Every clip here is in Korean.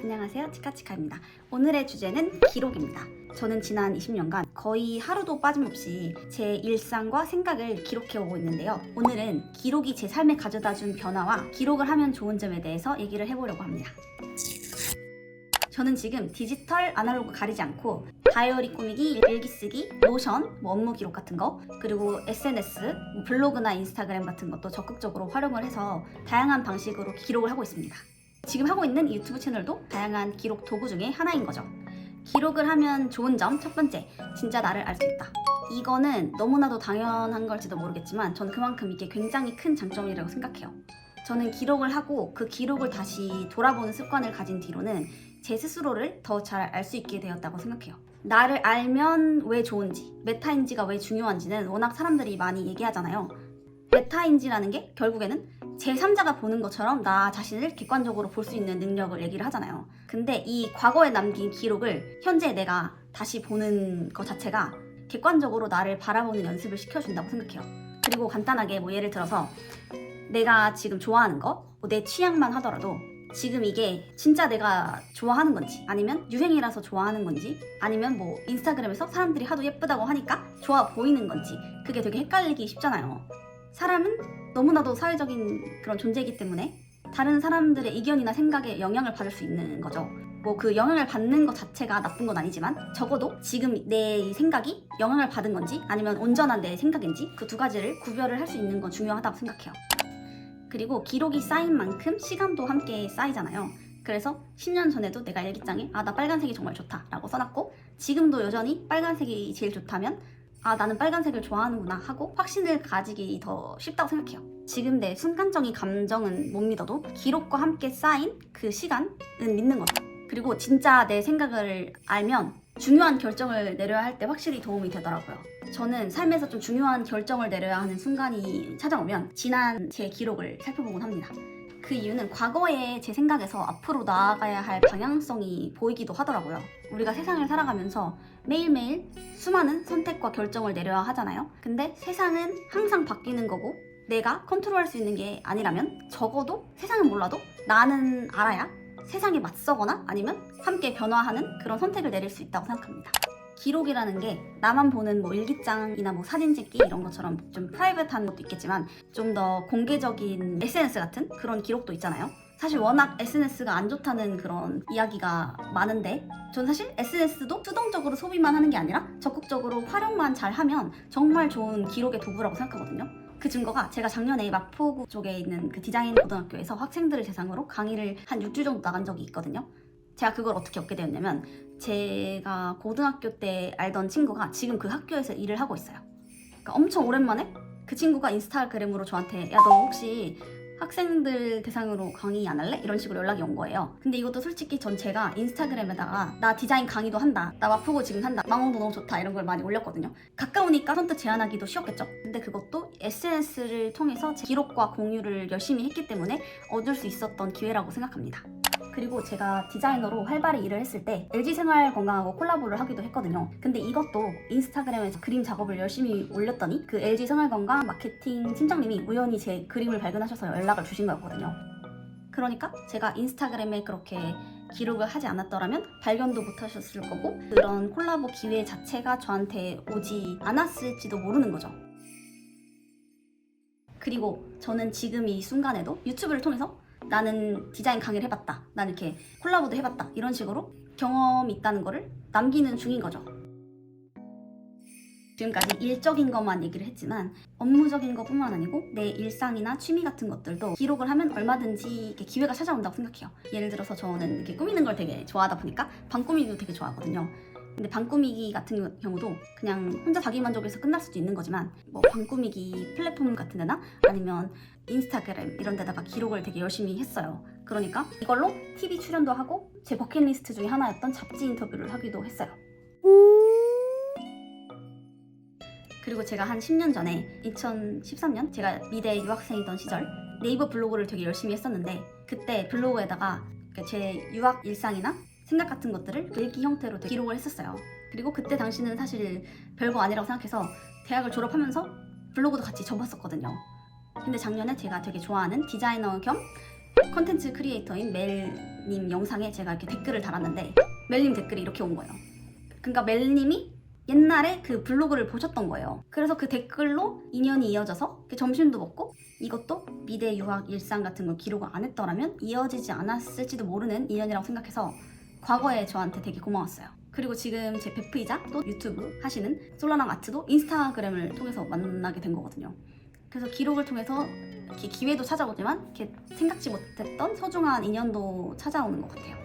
안녕하세요, 치카치카입니다. 오늘의 주제는 기록입니다. 저는 지난 20년간 거의 하루도 빠짐없이 제 일상과 생각을 기록해오고 있는데요. 오늘은 기록이 제 삶에 가져다준 변화와 기록을 하면 좋은 점에 대해서 얘기를 해보려고 합니다. 저는 지금 디지털, 아날로그 가리지 않고 다이어리 꾸미기, 일기 쓰기, 노션, 업무 기록 같은 거, 그리고 SNS, 블로그나 인스타그램 같은 것도 적극적으로 활용을 해서 다양한 방식으로 기록을 하고 있습니다. 지금 하고 있는 이 유튜브 채널도 다양한 기록 도구 중에 하나인 거죠. 기록을 하면 좋은 점 첫 번째, 진짜 나를 알 수 있다. 이거는 너무나도 당연한 걸지도 모르겠지만 전 그만큼 이게 굉장히 큰 장점이라고 생각해요. 저는 기록을 하고 그 기록을 다시 돌아보는 습관을 가진 뒤로는 제 스스로를 더 잘 알 수 있게 되었다고 생각해요. 나를 알면 왜 좋은지, 메타인지가 왜 중요한지는 워낙 사람들이 많이 얘기하잖아요. 메타인지라는 게 결국에는 제3자가 보는 것처럼 나 자신을 객관적으로 볼 수 있는 능력을 얘기를 하잖아요. 근데 이 과거에 남긴 기록을 현재 내가 다시 보는 것 자체가 객관적으로 나를 바라보는 연습을 시켜준다고 생각해요. 그리고 간단하게 예를 들어서 내가 지금 좋아하는 거, 내 취향만 하더라도 지금 이게 진짜 내가 좋아하는 건지, 아니면 유행이라서 좋아하는 건지, 아니면 인스타그램에서 사람들이 하도 예쁘다고 하니까 좋아 보이는 건지, 그게 되게 헷갈리기 쉽잖아요. 사람은 너무나도 사회적인 그런 존재이기 때문에 다른 사람들의 의견이나 생각에 영향을 받을 수 있는 거죠. 그 영향을 받는 것 자체가 나쁜 건 아니지만 적어도 지금 내 생각이 영향을 받은 건지 아니면 온전한 내 생각인지 그 두 가지를 구별을 할 수 있는 건 중요하다고 생각해요. 그리고 기록이 쌓인 만큼 시간도 함께 쌓이잖아요. 그래서 10년 전에도 내가 일기장에 나 빨간색이 정말 좋다 라고 써놨고, 지금도 여전히 빨간색이 제일 좋다면 나는 빨간색을 좋아하는구나 하고 확신을 가지기 더 쉽다고 생각해요. 지금 내 순간적인 감정은 못 믿어도 기록과 함께 쌓인 그 시간은 믿는 거죠. 그리고 진짜 내 생각을 알면 중요한 결정을 내려야 할 때 확실히 도움이 되더라고요. 저는 삶에서 좀 중요한 결정을 내려야 하는 순간이 찾아오면 지난 제 기록을 살펴보곤 합니다. 그 이유는 과거의 제 생각에서 앞으로 나아가야 할 방향성이 보이기도 하더라고요. 우리가 세상을 살아가면서 매일매일 수많은 선택과 결정을 내려야 하잖아요. 근데 세상은 항상 바뀌는 거고 내가 컨트롤할 수 있는 게 아니라면 적어도 세상은 몰라도 나는 알아야 세상에 맞서거나 아니면 함께 변화하는 그런 선택을 내릴 수 있다고 생각합니다. 기록이라는 게 나만 보는 일기장이나 사진 찍기 이런 것처럼 좀 프라이빗한 것도 있겠지만 좀 더 공개적인 SNS 같은 그런 기록도 있잖아요. 사실 워낙 SNS가 안 좋다는 그런 이야기가 많은데 전 사실 SNS도 수동적으로 소비만 하는 게 아니라 적극적으로 활용만 잘하면 정말 좋은 기록의 도구라고 생각하거든요. 그 증거가 제가 작년에 마포구 쪽에 있는 그 디자인 고등학교에서 학생들을 대상으로 강의를 한 6주 정도 나간 적이 있거든요. 제가 그걸 어떻게 얻게 되었냐면 제가 고등학교 때 알던 친구가 지금 그 학교에서 일을 하고 있어요. 그러니까 엄청 오랜만에 그 친구가 인스타그램으로 저한테 야, 너 혹시 학생들 대상으로 강의 안 할래? 이런 식으로 연락이 온 거예요. 근데 이것도 솔직히 제가 인스타그램에다가 나 디자인 강의도 한다, 나 마포구 지금 산다, 망원도 너무 좋다 이런 걸 많이 올렸거든요. 가까우니까 선뜻 제안하기도 쉬웠겠죠. 근데 그것도 SNS를 통해서 제 기록과 공유를 열심히 했기 때문에 얻을 수 있었던 기회라고 생각합니다. 그리고 제가 디자이너로 활발히 일을 했을 때 LG생활건강하고 콜라보를 하기도 했거든요. 근데 이것도 인스타그램에서 그림 작업을 열심히 올렸더니 그 LG생활건강 마케팅 팀장님이 우연히 제 그림을 발견하셔서 연락을 주신 거였거든요. 그러니까 제가 인스타그램에 그렇게 기록을 하지 않았더라면 발견도 못 하셨을 거고 그런 콜라보 기회 자체가 저한테 오지 않았을지도 모르는 거죠. 그리고 저는 지금 이 순간에도 유튜브를 통해서 나는 디자인 강의를 해봤다, 나는 이렇게 콜라보도 해봤다 이런 식으로 경험이 있다는 거를 남기는 중인 거죠. 지금까지 일적인 것만 얘기를 했지만 업무적인 것뿐만 아니고 내 일상이나 취미 같은 것들도 기록을 하면 얼마든지 이렇게 기회가 찾아온다고 생각해요. 예를 들어서 저는 이렇게 꾸미는 걸 되게 좋아하다 보니까 방 꾸미기도 되게 좋아하거든요. 근데 방 꾸미기 같은 경우도 그냥 혼자 자기만족에서 끝날 수도 있는 거지만 방 꾸미기 플랫폼 같은 데나 아니면 인스타그램 이런 데다가 기록을 되게 열심히 했어요. 그러니까 이걸로 TV 출연도 하고 제 버킷리스트 중에 하나였던 잡지 인터뷰를 하기도 했어요. 그리고 제가 한 10년 전에 2013년 제가 미대 유학생이던 시절 네이버 블로그를 되게 열심히 했었는데 그때 블로그에다가 제 유학 일상이나 생각 같은 것들을 일기 형태로 기록을 했었어요. 그리고 그때 당시는 사실 별거 아니라고 생각해서 대학을 졸업하면서 블로그도 같이 접었었거든요. 근데 작년에 제가 되게 좋아하는 디자이너 겸 컨텐츠 크리에이터인 멜 멜님 영상에 제가 이렇게 댓글을 달았는데 멜님 댓글이 이렇게 온 거예요. 그러니까 멜님이 옛날에 그 블로그를 보셨던 거예요. 그래서 그 댓글로 인연이 이어져서 점심도 먹고 이것도 미대 유학 일상 같은 걸 기록을 안 했더라면 이어지지 않았을지도 모르는 인연이라고 생각해서 과거에 저한테 되게 고마웠어요. 그리고 지금 제 베프이자 또 유튜브 하시는 솔라랑 아트도 인스타그램을 통해서 만나게 된 거거든요. 그래서 기록을 통해서 이렇게 기회도 찾아오지만 이렇게 생각지 못했던 소중한 인연도 찾아오는 것 같아요.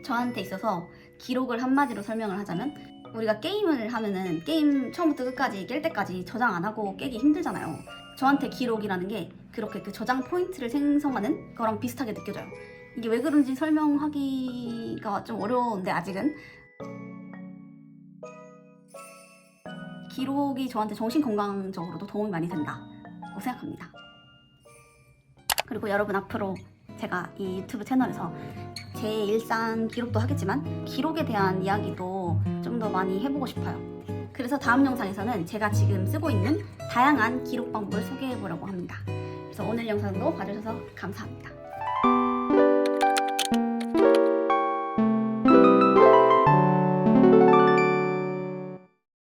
저한테 있어서 기록을 한마디로 설명을 하자면 우리가 게임을 하면은 게임 처음부터 끝까지 깰 때까지 저장 안 하고 깨기 힘들잖아요. 저한테 기록이라는 게 그렇게 그 저장 포인트를 생성하는 거랑 비슷하게 느껴져요. 이게 왜 그런지 설명하기가 좀 어려운데 아직은 기록이 저한테 정신건강적으로도 도움이 많이 된다고 생각합니다. 그리고 여러분 앞으로 제가 이 유튜브 채널에서 제 일상 기록도 하겠지만 기록에 대한 이야기도 좀 더 많이 해보고 싶어요. 그래서 다음 영상에서는 제가 지금 쓰고 있는 다양한 기록 방법을 소개해 보려고 합니다. 그래서 오늘 영상도 봐주셔서 감사합니다.